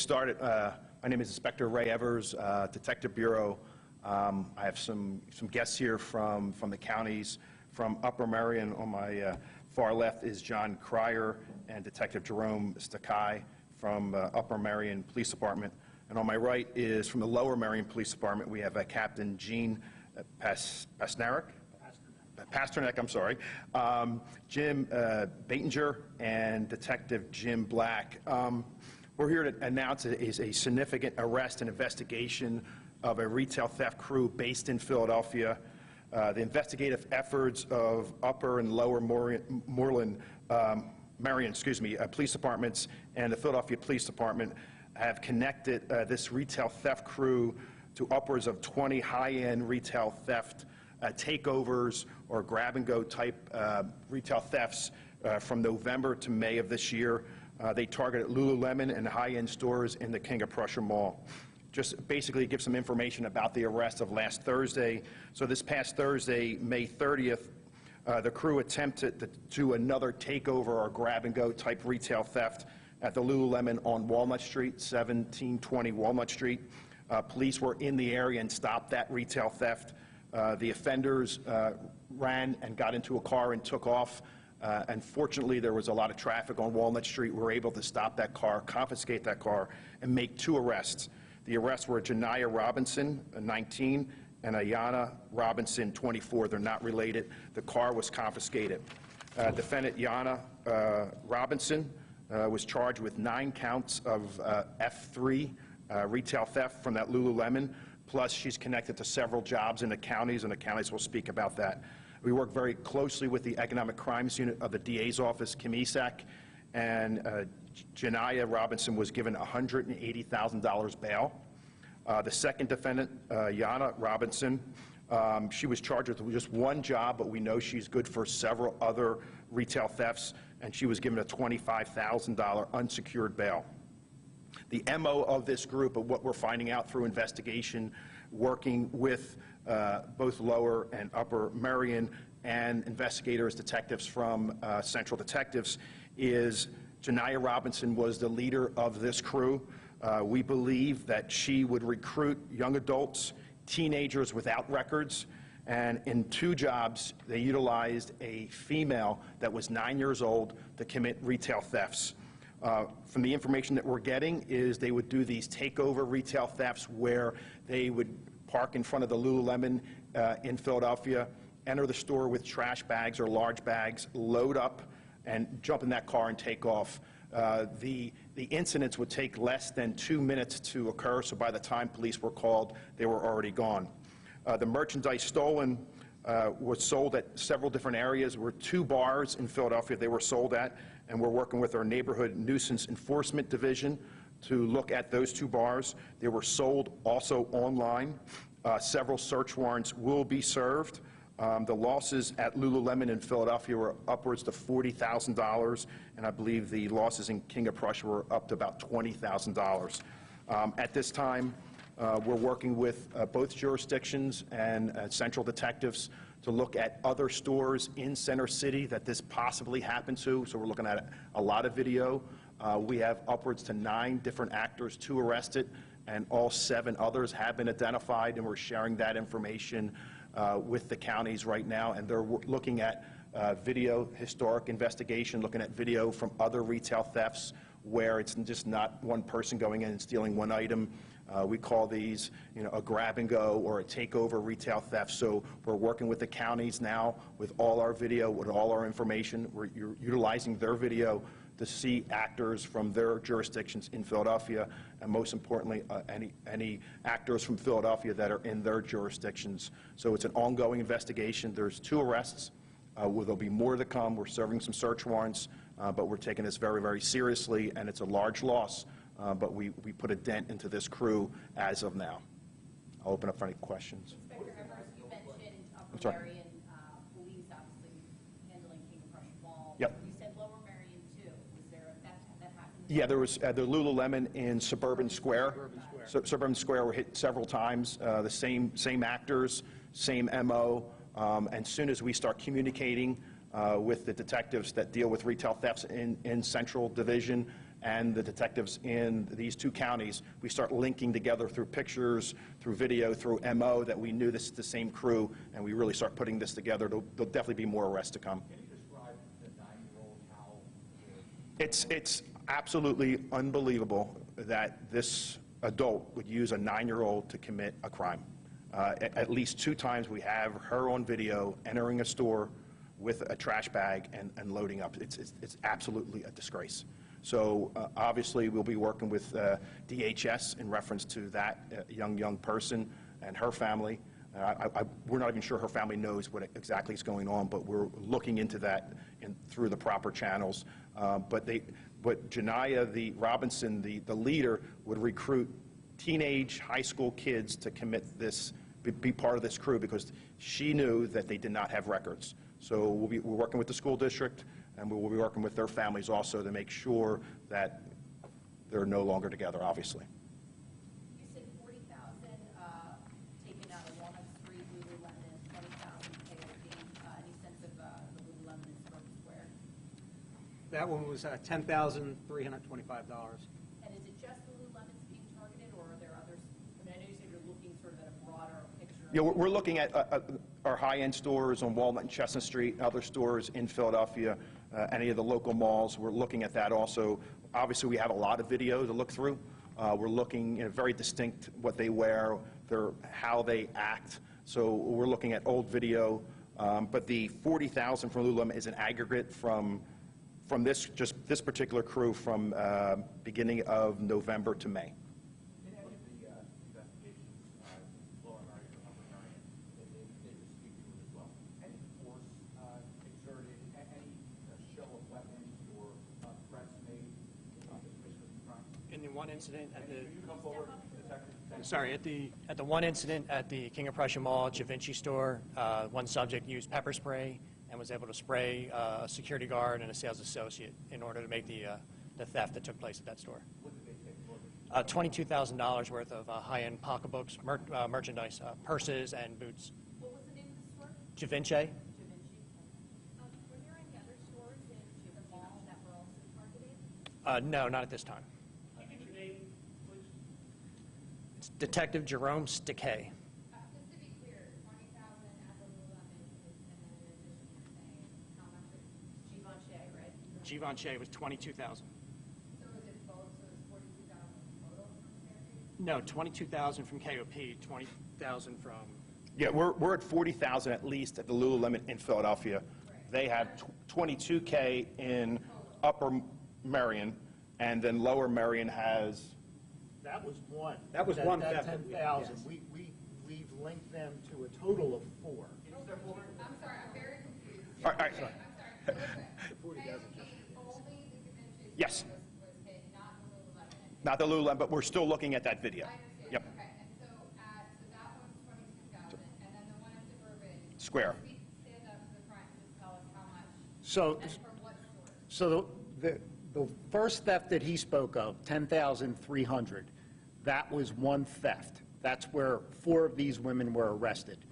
get started, my name is Inspector Ray Evers, Detective Bureau. I have some guests here from the counties. From Upper Merion, on my far left is John Cryer and Detective Jerome Stakai from Upper Merion Police Department. And on my right is from the Lower Merion Police Department. We have Captain Gene Pasternak, I'm sorry, Jim Baitinger, and Detective Jim Black. We're here to announce a significant arrest and investigation of a retail theft crew based in Philadelphia. The investigative efforts of Upper and Lower Merion police departments and the Philadelphia Police Department have connected this retail theft crew to upwards of 20 high-end retail theft takeovers or grab-and-go type retail thefts from November to May of this year. They targeted Lululemon and high-end stores in the King of Prussia Mall. Just basically give some information about the arrest of last Thursday. So this past Thursday, May 30th, the crew attempted to do another takeover or grab-and-go type retail theft at the Lululemon on Walnut Street, 1720 Walnut Street. Police were in the area and stopped that retail theft. The offenders ran and got into a car and took off. Unfortunately, there was a lot of traffic on Walnut Street. We were able to stop that car, confiscate that car, and make 2 arrests. The arrests were Janiyah Robinson, 19, and Ayanna Robinson, 24. They're not related. The car was confiscated. Defendant Ayanna Robinson was charged with 9 counts of F3 retail theft from that Lululemon. Plus, she's connected to several jobs in the counties, and the counties will speak about that. We work very closely with the Economic Crimes Unit of the DA's office, Kim Esack, and Janiyah Robinson was given $180,000 bail. The second defendant, Ayanna Robinson, she was charged with just 1 job, but we know she's good for several other retail thefts, and she was given a $25,000 unsecured bail. The MO of this group, of what we're finding out through investigation, working with both Lower and Upper Merion and investigators, detectives from Central Detectives, is Janiyah Robinson was the leader of this crew. We believe that she would recruit young adults, teenagers without records, and in 2 jobs, they utilized a female that was 9 years old to commit retail thefts. From the information that we're getting is they would do these takeover retail thefts where they would park in front of the Lululemon in Philadelphia, enter the store with trash bags or large bags, load up, and jump in that car and take off. The incidents would take less than 2 minutes to occur, so by the time police were called, they were already gone. The merchandise stolen was sold at several different areas. There were 2 bars in Philadelphia they were sold at, and we're working with our Neighborhood Nuisance Enforcement Division to look at those 2 bars. They were sold also online. Several search warrants will be served. The losses at Lululemon in Philadelphia were upwards to $40,000, and I believe the losses in King of Prussia were up to about $20,000. At this time, we're working with both jurisdictions and Central Detectives to look at other stores in Center City that this possibly happened to. So we're looking at a lot of video. We have upwards to 9 different actors, 2 arrested, and all 7 others have been identified, and we're sharing that information with the counties right now, and they're looking at video, historic investigation, looking at video from other retail thefts where it's just not one person going in and stealing 1 item. We call these, a grab-and-go or a takeover retail theft. So we're working with the counties now with all our video, with all our information. We're utilizing their video to see actors from their jurisdictions in Philadelphia, and most importantly, any actors from Philadelphia that are in their jurisdictions. So it's an ongoing investigation. There's 2 arrests. There'll be more to come. We're serving some search warrants, but we're taking this very, very seriously, and it's a large loss. But we put a dent into this crew as of now. I'll open up for any questions. Inspector Evers, you mentioned Upper Merion police obviously handling King of Prussia Mall. Yep. You said Lower Merion too. Was there a theft that happened? Yeah, there was the Lululemon in Suburban Square. Suburban Square were hit several times. The same actors, same MO. And soon as we start communicating with the detectives that deal with retail thefts in Central Division, and the detectives in these two counties, we start linking together through pictures, through video, through MO, that we knew this is the same crew, and we really start putting this together. There'll definitely be more arrests to come. Can you describe the 9-year-old, how? It's absolutely unbelievable that this adult would use a 9-year-old to commit a crime. At least 2 times we have her on video entering a store with a trash bag and loading up. It's absolutely a disgrace. So obviously we'll be working with DHS in reference to that young person and her family. We're not even sure her family knows what exactly is going on, but we're looking into that through the proper channels. But Janiyah Robinson, the leader, would recruit teenage high school kids to commit this, be part of this crew, because she knew that they did not have records. So we're working with the school district, and we'll be working with their families also to make sure that they're no longer together, obviously. You said 40,000 taken out of Walnut Street, Lululemon, 20,000 KOP. Any sense of the Lululemon in Suburban Square? That one was $10,325. And is it just Lululemon's being targeted, or are there others? I mean, I know you said you're looking sort of at a broader picture. Yeah, we're looking at our high-end stores on Walnut and Chestnut Street, other stores in Philadelphia, any of the local malls. We're looking at that also. Obviously, we have a lot of video to look through. We're looking at very distinct what they wear, how they act. So we're looking at old video. But the 40,000 from Lululemon is an aggregate from just this particular crew from beginning of November to May. In any of the investigations, Lower Merion or Upper Merion, they speak to it as well. Any force exerted, any show of weapons or threats made in the commission of the crime? In the one incident at Could you come forward, Detective? Thank you. sorry, at the one incident at the King of Prussia Mall Givenchy store, one subject used pepper spray and was able to spray a security guard and a sales associate in order to make the theft that took place at that store. What did they take? $22,000 worth of high-end pocketbooks, merchandise, purses, and boots. What was the name of the store? Givenchy. Givenchy. Were there any other stores in the mall that were also targeted? No, not at this time. Get your name, please. It's Detective Jerome Stickhay. Just to be clear, 20,000 at the Lululemon, and then in addition, you're saying how much is Givenchy, right? Givenchy was $22,000. So is it both, so it's 42,000 total from Fairview? No, 22,000 from KOP, 20,000 from. Yeah, we're at 40,000 at least at the Lululemon in Philadelphia. They have 22K in Upper Merion, and then Lower Merion has, That was one. That was one That theft. 10,000. Yes. We've linked them to a total of 4. I'm sorry, I'm very confused. all right, I'm sorry. So listen, KOP, only the Givenchy Yes. was hit, not the Lululemon. not the Lululemon, but we're still looking at that video. I understand. Yep, Okay, and so that one's 22,000, and then the one at Suburban. Square. Stand up to the front and just tell us how much, So, and from what source? so the first theft that he spoke of, 10,300, that was one theft. That's where 4 of these women were arrested.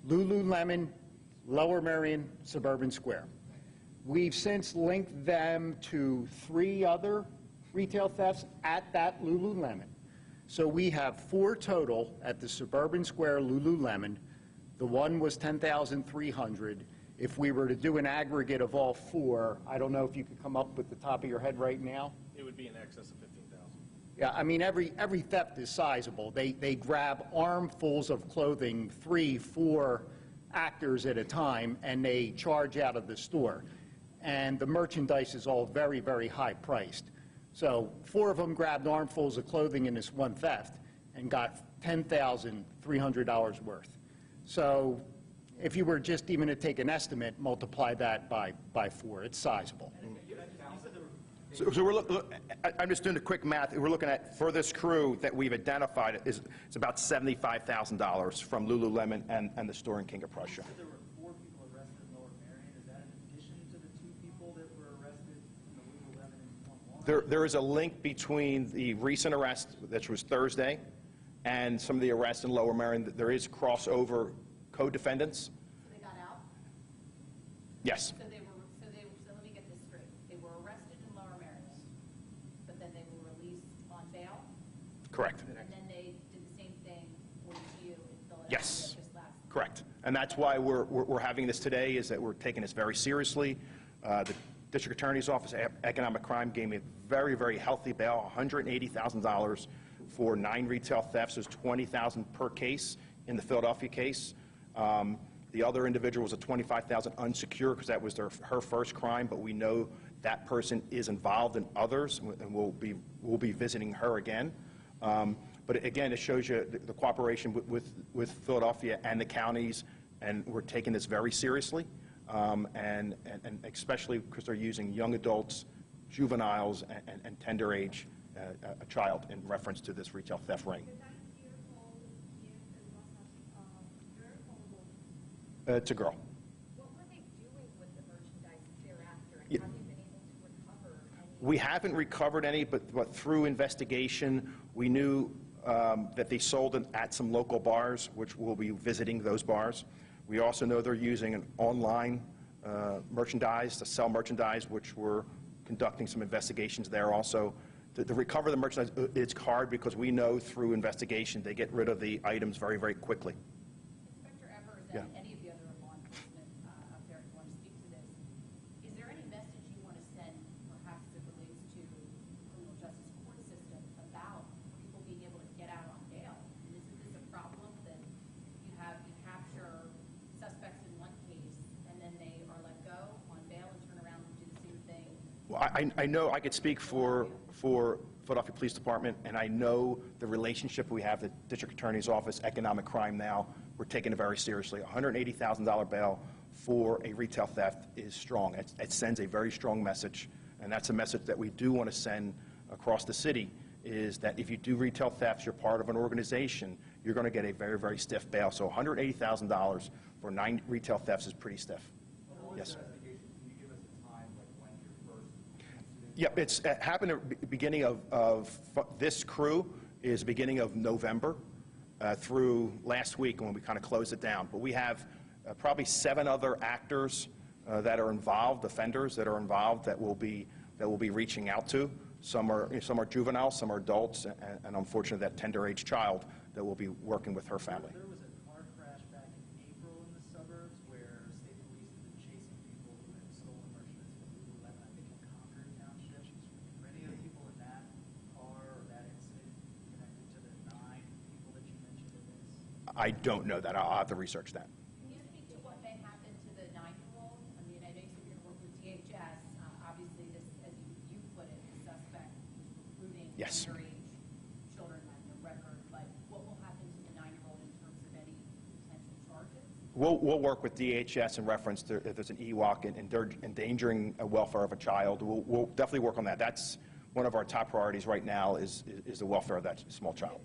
Lululemon, Lower Merion, Suburban Square. We've since linked them to 3 other retail thefts at that Lululemon. So we have 4 total at the Suburban Square Lululemon. The one was 10,300. If we were to do an aggregate of all 4, I don't know if you could come up with the top of your head right now. It would be in excess of 15,000. Yeah, I mean, every theft is sizable. They grab armfuls of clothing, 3, 4 actors at a time, and they charge out of the store. And the merchandise is all very, very high priced. So 4 of them grabbed armfuls of clothing in this one theft and got $10,300 worth. So if you were just even to take an estimate, multiply that by 4, it's sizable. so I'm just doing the quick math. We're looking at, for this crew that we've identified, it's about $75,000 from Lululemon and the store in King of Prussia. There were 4 people arrested in Lower Merion. Is that in addition to the 2 people that were arrested in the Lululemon and Walmart? There is a link between the recent arrest, which was Thursday, and some of the arrests in Lower Merion. There is crossover co-defendants. So they got out? Yes, So let me get this straight. They were arrested in Lower Merion. Correct. And then they did the same thing with you in Philadelphia Yes. just last. Correct. And that's why we're having this today, is that we're taking this very seriously. The District Attorney's Office of Economic Crime gave me a very, very healthy bail, $180,000 for 9 retail thefts. There's $20,000 per case in the Philadelphia case. The other individual was a $25,000 unsecured because that was her first crime, but we know that person is involved in others, and we'll be visiting her again. But again, it shows you the cooperation with Philadelphia and the counties, and we're taking this very seriously, and especially because they're using young adults, juveniles, and tender age, a child, in reference to this retail theft ring. It's a girl. What were they doing with the merchandise thereafter? Yeah. And have you been able to recover any? We haven't recovered any, but through investigation, we knew that they sold it at some local bars, which we'll be visiting those bars. We also know they're using an online merchandise to sell merchandise, which we're conducting some investigations there also. To recover the merchandise, it's hard because we know through investigation they get rid of the items very, very quickly. Inspector Evers Yeah. and any of the other law enforcement out there who want to speak to this, is there any message you want to send, perhaps as it relates to the criminal justice court system, about people being able to get out on bail? And isn't this a problem that you capture suspects in one case and then they are let go on bail and turn around and do the same thing? Well, I know I could speak for Philadelphia Police Department, and I know the relationship we have, the District Attorney's Office, Economic Crime now, we're taking it very seriously. $180,000 bail for a retail theft is strong. It sends a very strong message, and that's a message that we do want to send across the city, is that if you do retail thefts, you're part of an organization, you're going to get a very, very stiff bail. So $180,000 for 9 retail thefts is pretty stiff. Yes. Can you give us a time, like when your first incident? Yep, it happened at the beginning of this crew is beginning of November through last week when we kind of closed it down. But we have probably 7 other actors that are involved, offenders that are involved, that we'll be reaching out to. Some are juveniles, some are adults, and unfortunately that tender age child that we'll be working with her family. There was a car crash back in April in the suburbs where state police have been chasing people who had stolen merchandise from Lululemon, I think in Concord Township. Were any of the people in that car or that incident connected to the 9 people that you mentioned in this? I don't know that. I'll have to research that. Can you speak to what may happen to the 9-year-old? I mean, I know you said you're going to work with DHS. Obviously, this, as you put it, the suspect was recruiting Yes. underage children on the record. But what will happen to the 9-year-old in terms of any potential charges? We'll work with DHS in reference to if there's an EWOC and endangering a welfare of a child. We'll definitely work on that. That's one of our top priorities right now is the welfare of that small child.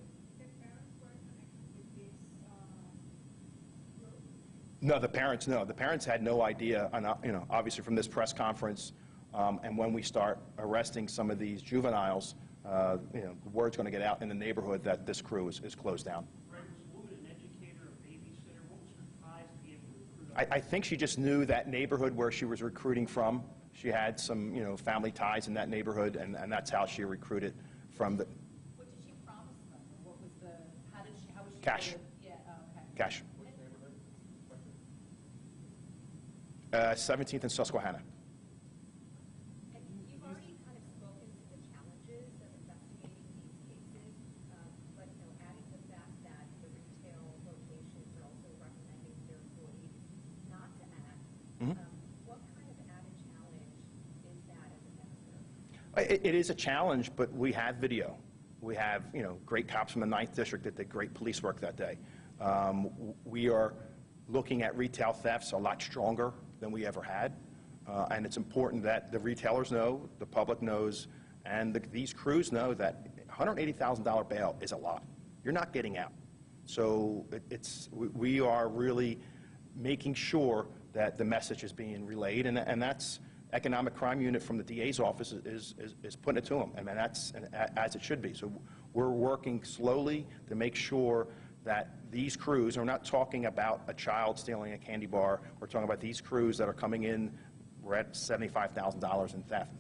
No, the parents had no idea, and, obviously from this press conference, and when we start arresting some of these juveniles, the word's going to get out in the neighborhood that this crew is closed down. Right, was the woman an educator, a babysitter? What was her ties to be able to recruit? I think she just knew that neighborhood where she was recruiting from. She had some, family ties in that neighborhood, and that's how she recruited from the What did she promise them? Or what was how was she? Cash. Yeah, okay. cash. Which neighborhood? 17th and Susquehanna. You've already kind of spoken to the challenges of investigating these cases, but adding the fact that the retail locations are also recommending their employees not to act, what kind of added challenge is that as a matter? It is a challenge, but we have video. We have, great cops from the 9th District that did great police work that day. We are looking at retail thefts a lot stronger than we ever had. And it's important that the retailers know, the public knows, and these crews know that $180,000 bail is a lot. You're not getting out. So we are really making sure that the message is being relayed, and that's Economic Crime Unit from the DA's office is putting it to them, and that's as it should be. So we're working slowly to make sure that these crews, we're not talking about a child stealing a candy bar, we're talking about these crews that are coming in, we're at $75,000 in theft,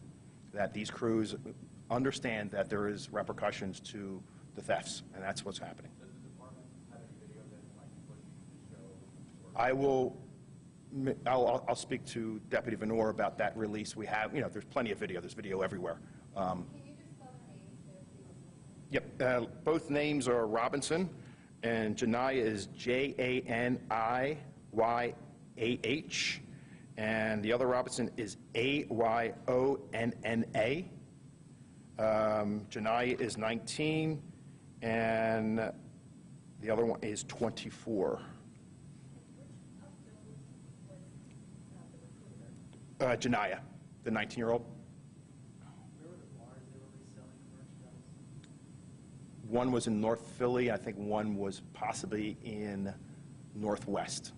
that these crews understand that there is repercussions to the thefts, and that's what's happening. Does the department have any video that might be pushing to show? I'll speak to Deputy Venor about that release. We have, there's plenty of video. There's video everywhere. Can you just spell their names there, please? Yep, both names are Robinson, and Janiyah is Janiyyah, and the other Robinson is Ayonna. Janiyah is 19, and the other one is 24. Janiyah, the 19-year-old. Where were the bars they were reselling the merchandise? One was in North Philly. I think one was possibly in Northwest.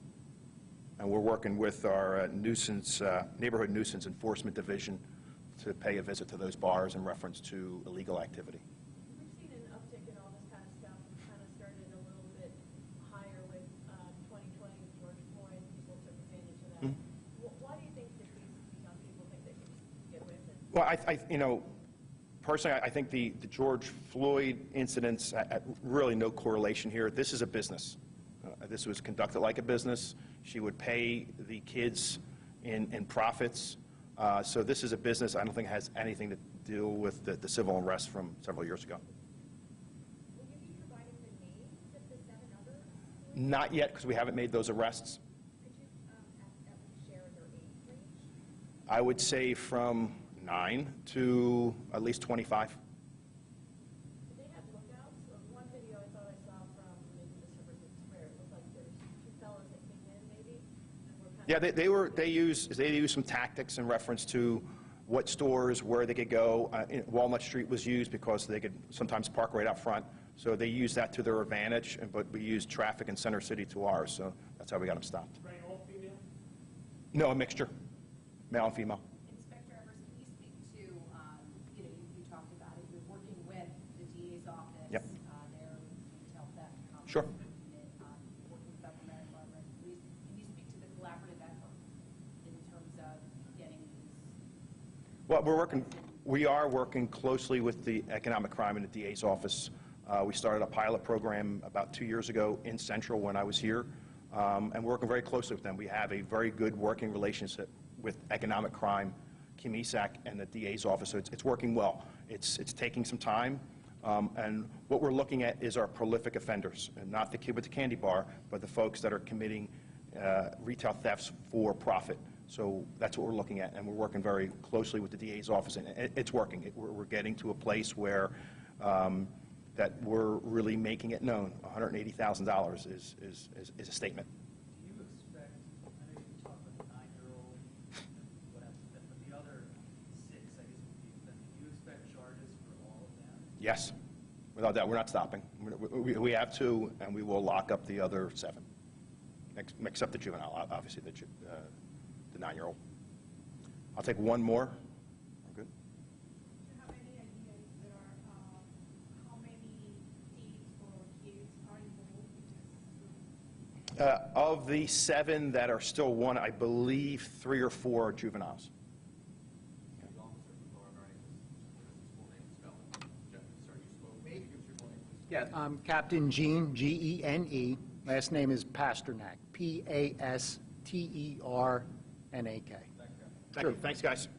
And we're working with our neighborhood nuisance enforcement division to pay a visit to those bars in reference to illegal activity. We've seen an uptick in all this kind of stuff. It kind of started a little bit higher with 2020 with George Floyd. People took advantage of that. Why do you think that these young people think they can get away with it? Well, personally, I think the George Floyd incidents, really no correlation here. This is a business. This was conducted like a business. She would pay the kids in profits. So this is a business I don't think has anything to do with the civil unrest from several years ago. Will you be providing the names of the 7 others? Not yet, because we haven't made those arrests. Could you at least share their age range? I would say from 9 to at least 25. Did they have lookouts? One video I thought I saw from maybe Mr. Brissett's Square, it looked like there's 2 fellas that came in maybe, and were kind of... Yeah, they used some tactics in reference to what stores, where they could go. Walnut Street was used because they could sometimes park right out front. So they used that to their advantage, but we used traffic in Center City to ours. So that's how we got them stopped. Right, all female? No, a mixture, male and female. Inspector Evers, can you speak to, you talked about it, you're working with the DA's office. Yep. Their retail theft Sure. unit, working with the Merion Police. Can you speak to the collaborative effort in terms of getting these? Well, we are working closely with the economic crime in the DA's office. We started a pilot program about 2 years ago in Central when I was here, and we're working very closely with them. We have a very good working relationship with economic crime, Kim Isak, and the DA's office, so it's working well. It's taking some time, and what we're looking at is our prolific offenders, and not the kid with the candy bar, but the folks that are committing retail thefts for profit. So that's what we're looking at, and we're working very closely with the DA's office, and it's working. We're getting to a place where that we're really making it known. $180,000 is a statement. Do you expect, I know you talked about the 9-year-old, what else, but the other 6, I guess, would be, do you expect charges for all of them? Yes, without doubt. We're not stopping. We have 2, and we will lock up the other 7, except the juvenile, obviously, the 9-year-old. I'll take one more. We're good. Do you have any ideas there are how many thieves or kids are involved? Of the 7 that are still wanted, I believe 3 or 4 are juveniles. The officer from Lower Merion, what is his full name spelled? Jeff, sir, you spoke. Can you give us your full name, please? Yeah, I'm Captain Gene, Gene. Last name is Pasternak, Pasternak. Thank you. Thanks, guys.